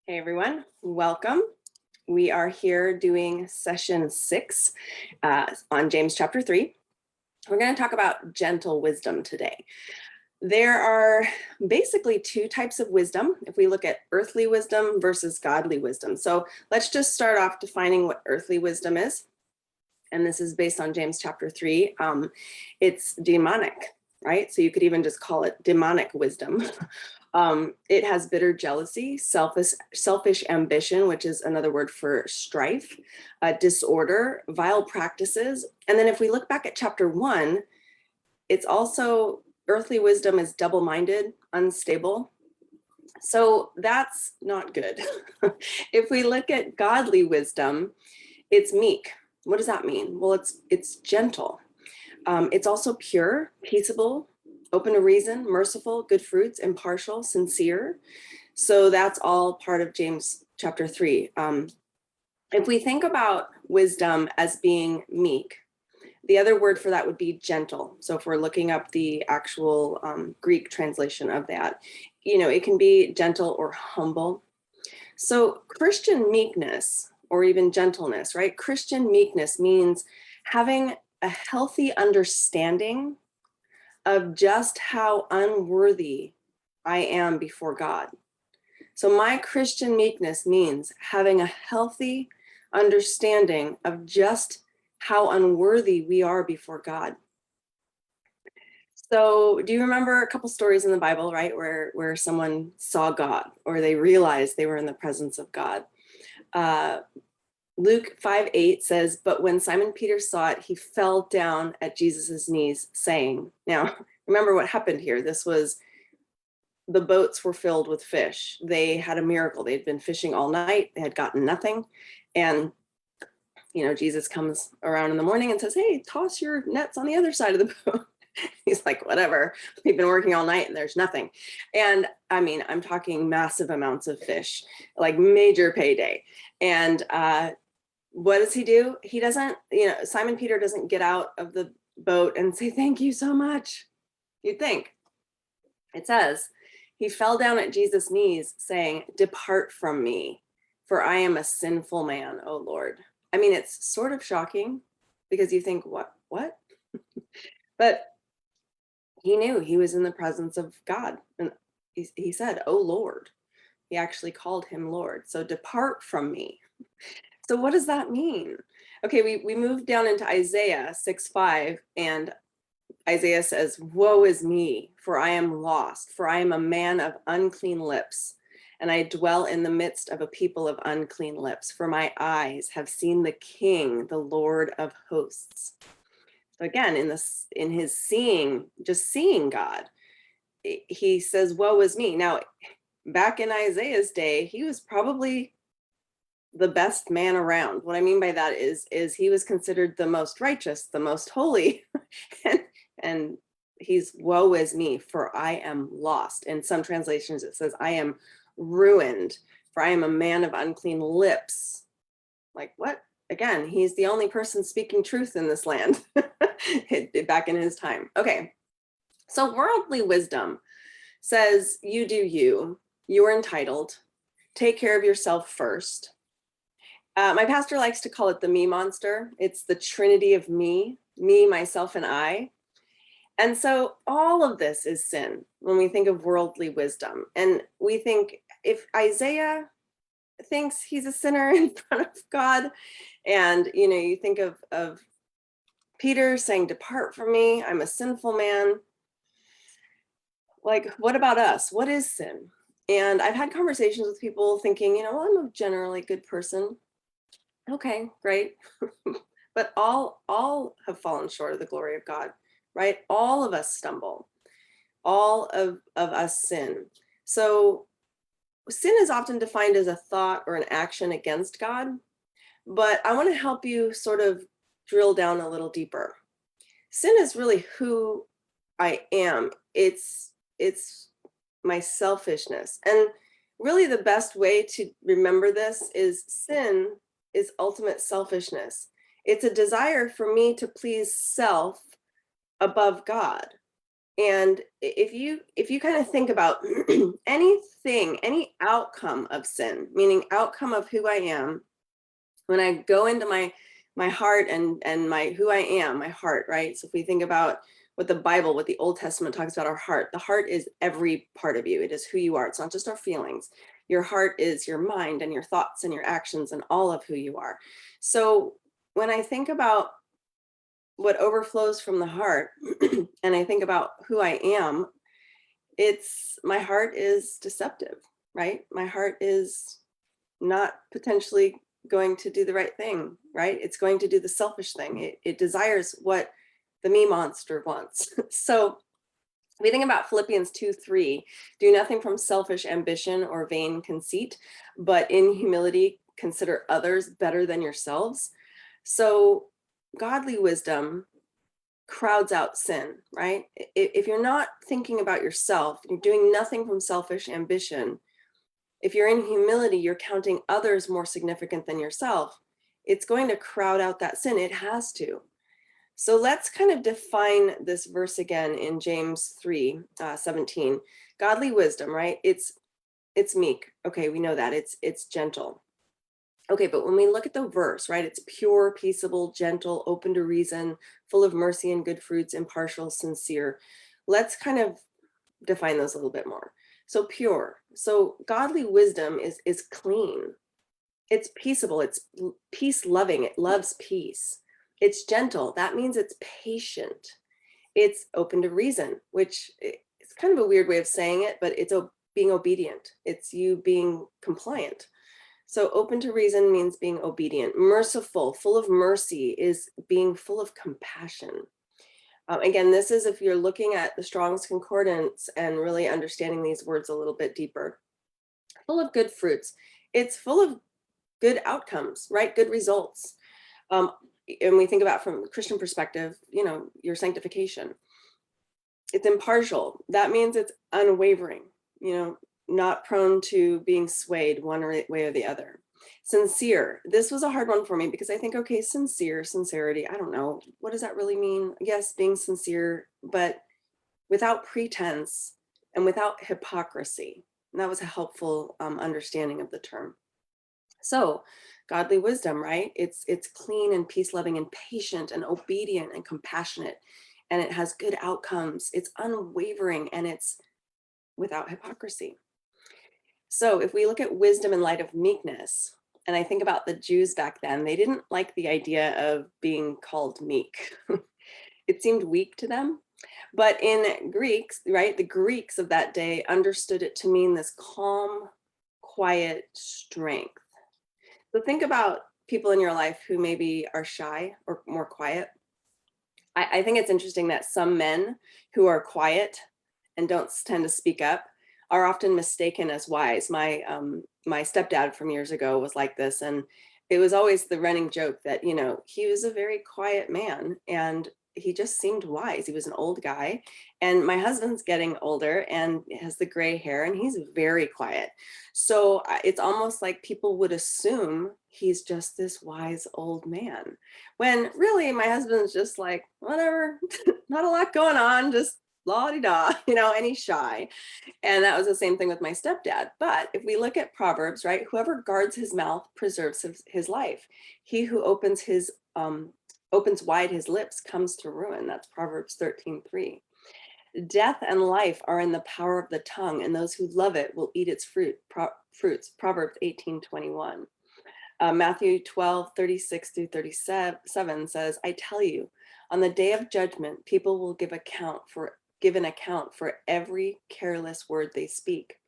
Hey everyone, welcome. We are here doing session 6 on James chapter 3. We're going to talk about gentle wisdom today. There are basically two types of wisdom if we look at earthly wisdom versus godly wisdom. So let's just start off defining what earthly wisdom is. And this is based on James chapter 3. It's demonic, right? So you could even just call it demonic wisdom. It has bitter jealousy, selfish ambition, which is another word for strife, disorder, vile practices. And then if we look back at chapter 1, it's also earthly wisdom is double-minded, unstable. So that's not good. If we look at godly wisdom, it's meek. What does that mean? Well, it's gentle. It's also pure, peaceable, open to reason, merciful, good fruits, impartial, sincere. So that's all part of James chapter 3. If we think about wisdom as being meek, the other word for that would be gentle. So if we're looking up the actual Greek translation of that, it can be gentle or humble. So Christian meekness, or even gentleness, right? Christian meekness means having a healthy understanding of just how unworthy I am before God. So my Christian meekness means having a healthy understanding of just how unworthy we are before God. So do you remember a couple stories in the Bible, right, where someone saw God or they realized they were in the presence of God? Luke 5:8 says, but when Simon Peter saw it, he fell down at Jesus's knees saying, now remember what happened here. This was, the boats were filled with fish. They had a miracle. They'd been fishing all night. They had gotten nothing. And, Jesus comes around in the morning and says, hey, toss your nets on the other side of the boat. He's like, whatever, we've been working all night and there's nothing. And I mean, I'm talking massive amounts of fish, like major payday. And what does he do? He doesn't, Simon Peter doesn't get out of the boat and say, thank you so much. You'd think. It says, he fell down at Jesus' knees saying, depart from me, for I am a sinful man, O Lord. I mean, it's sort of shocking because you think, what? But he knew he was in the presence of God. And he said, oh Lord. He actually called him Lord. So depart from me. So what does that mean? Okay, we moved down into Isaiah 6:5, and Isaiah says, woe is me, for I am lost, for I am a man of unclean lips, and I dwell in the midst of a people of unclean lips, for my eyes have seen the King, the Lord of hosts. So again, in his seeing, just seeing God, he says, woe is me. Now, back in Isaiah's day, he was probably the best man around. What I mean by that is he was considered the most righteous, the most holy, and he's woe is me, for I am lost. In some translations, it says, I am ruined, for I am a man of unclean lips. Like what? Again, he's the only person speaking truth in this land back in his time. Okay, so worldly wisdom says, you do you, you're entitled, take care of yourself first. My pastor likes to call it the me monster. It's the trinity of me, myself, and I. And so all of this is sin when we think of worldly wisdom. And we think if Isaiah thinks he's a sinner in front of God, and you think of Peter saying, depart from me, I'm a sinful man. Like, what about us? What is sin? And I've had conversations with people thinking, well, I'm a generally good person. Okay, great. But all have fallen short of the glory of God, right? All of us stumble. All of us sin. So sin is often defined as a thought or an action against God, but I want to help you sort of drill down a little deeper. Sin is really who I am. It's my selfishness. And really the best way to remember this is sin is ultimate selfishness. It's a desire for me to please self above God. And if you kind of think about anything, any outcome of sin, meaning outcome of who I am, when I go into my heart and my who I am, my heart, right? So if we think about what the Bible, what the Old Testament talks about our heart, the heart is every part of you. It is who you are. It's not just our feelings. Your heart is your mind and your thoughts and your actions and all of who you are. So when I think about what overflows from the heart and I think about who I am, it's my heart is deceptive, right? My heart is not potentially going to do the right thing, right? It's going to do the selfish thing. It desires what the me monster wants. So we think about Philippians 2:3, do nothing from selfish ambition or vain conceit, but in humility consider others better than yourselves. So godly wisdom crowds out sin, right? If you're not thinking about yourself, you're doing nothing from selfish ambition. If you're in humility, you're counting others more significant than yourself. It's going to crowd out that sin. It has to. So let's kind of define this verse again in James 3:17. Godly wisdom, right? It's meek. Okay, we know that. It's gentle. Okay, but when we look at the verse, right, it's pure, peaceable, gentle, open to reason, full of mercy and good fruits, impartial, sincere. Let's kind of define those a little bit more. So pure. So godly wisdom is clean. It's peaceable. It's peace loving. It loves peace. It's gentle. That means it's patient. It's open to reason, which is kind of a weird way of saying it, but it's being obedient. It's you being compliant. So open to reason means being obedient. Merciful, full of mercy is being full of compassion. Again, this is if you're looking at the Strong's Concordance and really understanding these words a little bit deeper. Full of good fruits. It's full of good outcomes, right? Good results. And we think about from a Christian perspective, your sanctification. It's impartial. That means it's unwavering, not prone to being swayed one way or the other. Sincere. This was a hard one for me because I think, okay, sincerity. I don't know. What does that really mean? Yes, being sincere, but without pretense and without hypocrisy. And that was a helpful understanding of the term. So godly wisdom, right? It's clean and peace loving and patient and obedient and compassionate. And it has good outcomes. It's unwavering and it's without hypocrisy. So if we look at wisdom in light of meekness, and I think about the Jews back then, they didn't like the idea of being called meek. It seemed weak to them. But in Greeks, right, the Greeks of that day understood it to mean this calm, quiet strength. So think about people in your life who maybe are shy or more quiet. I think it's interesting that some men who are quiet and don't tend to speak up are often mistaken as wise. My stepdad from years ago was like this, and it was always the running joke that he was a very quiet man and he just seemed wise. He was an old guy, and my husband's getting older and has the gray hair, and he's very quiet. So it's almost like people would assume he's just this wise old man, when really my husband's just like, whatever, not a lot going on, just la-di-da, and he's shy. And that was the same thing with my stepdad. But if we look at Proverbs, right, whoever guards his mouth preserves his life. He who opens wide his lips comes to ruin. That's Proverbs 13:3. Death and life are in the power of the tongue, and those who love it will eat its fruits. Proverbs 18:21. Matthew 12:36 through 37 says, I tell you, on the day of judgment, people will give an account for every careless word they speak.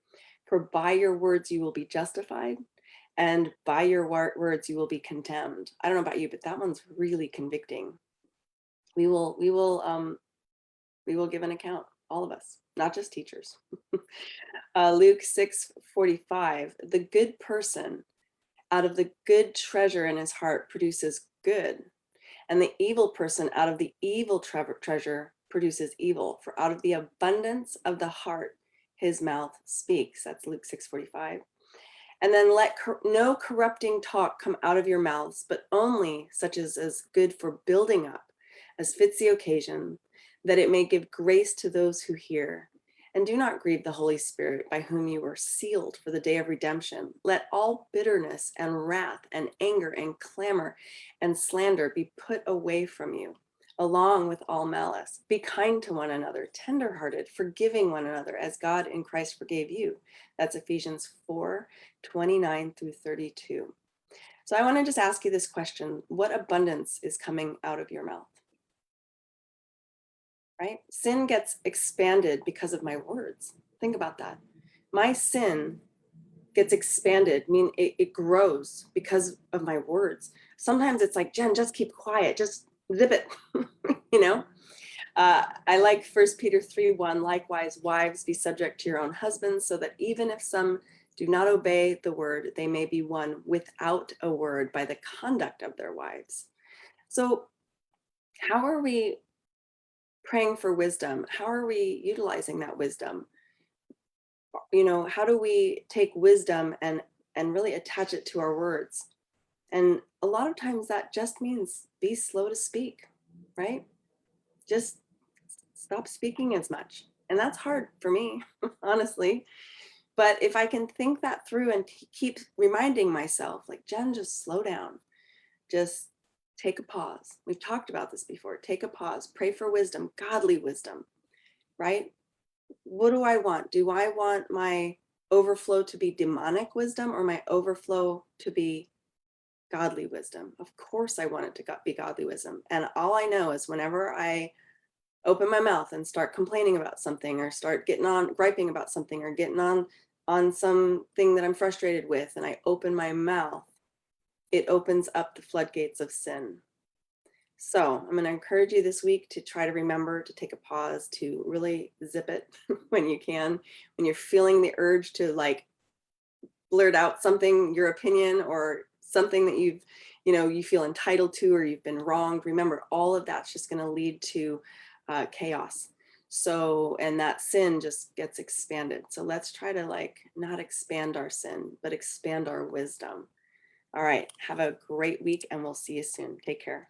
For by your words you will be justified, and by your words you will be condemned. I don't know about you, but that one's really convicting. We will give an account, all of us, not just teachers. Luke 6:45, the good person out of the good treasure in his heart produces good, and the evil person out of the evil treasure produces evil. For out of the abundance of the heart, his mouth speaks. That's Luke 6:45. And then let no corrupting talk come out of your mouths, but only such as is good for building up, as fits the occasion, that it may give grace to those who hear. And do not grieve the Holy Spirit, by whom you were sealed for the day of redemption. Let all bitterness and wrath and anger and clamor and slander be put away from you, along with all malice. Be kind to one another, tenderhearted, forgiving one another, as God in Christ forgave you. That's Ephesians 4:29-32. So I want to just ask you this question: what abundance is coming out of your mouth? Right? Sin gets expanded because of my words. Think about that. My sin gets expanded, it grows because of my words. Sometimes it's like, Jen, just keep quiet, just zip it, you know? I like 1 Peter 3:1, likewise, wives, be subject to your own husbands, so that even if some do not obey the word, they may be won without a word by the conduct of their wives. So, how are we praying for wisdom? How are we utilizing that wisdom? How do we take wisdom and really attach it to our words? And a lot of times that just means be slow to speak, right? Just stop speaking as much. And that's hard for me, honestly. But if I can think that through and keep reminding myself, like, Jen, just slow down, just take a pause. We've talked about this before. Take a pause, pray for wisdom, godly wisdom, right? What do I want? Do I want my overflow to be demonic wisdom or my overflow to be godly wisdom? Of course, I want it to be godly wisdom. And all I know is whenever I open my mouth and start complaining about something, or start getting on griping about something, or getting on something that I'm frustrated with, and I open my mouth, it opens up the floodgates of sin. So I'm going to encourage you this week to try to remember to take a pause, to really zip it when you can, when you're feeling the urge to like blurt out something, your opinion, or something that you feel entitled to, or you've been wronged. Remember, all of that's just going to lead to chaos. So, and that sin just gets expanded. So let's try to like not expand our sin, but expand our wisdom. All right. Have a great week, and we'll see you soon. Take care.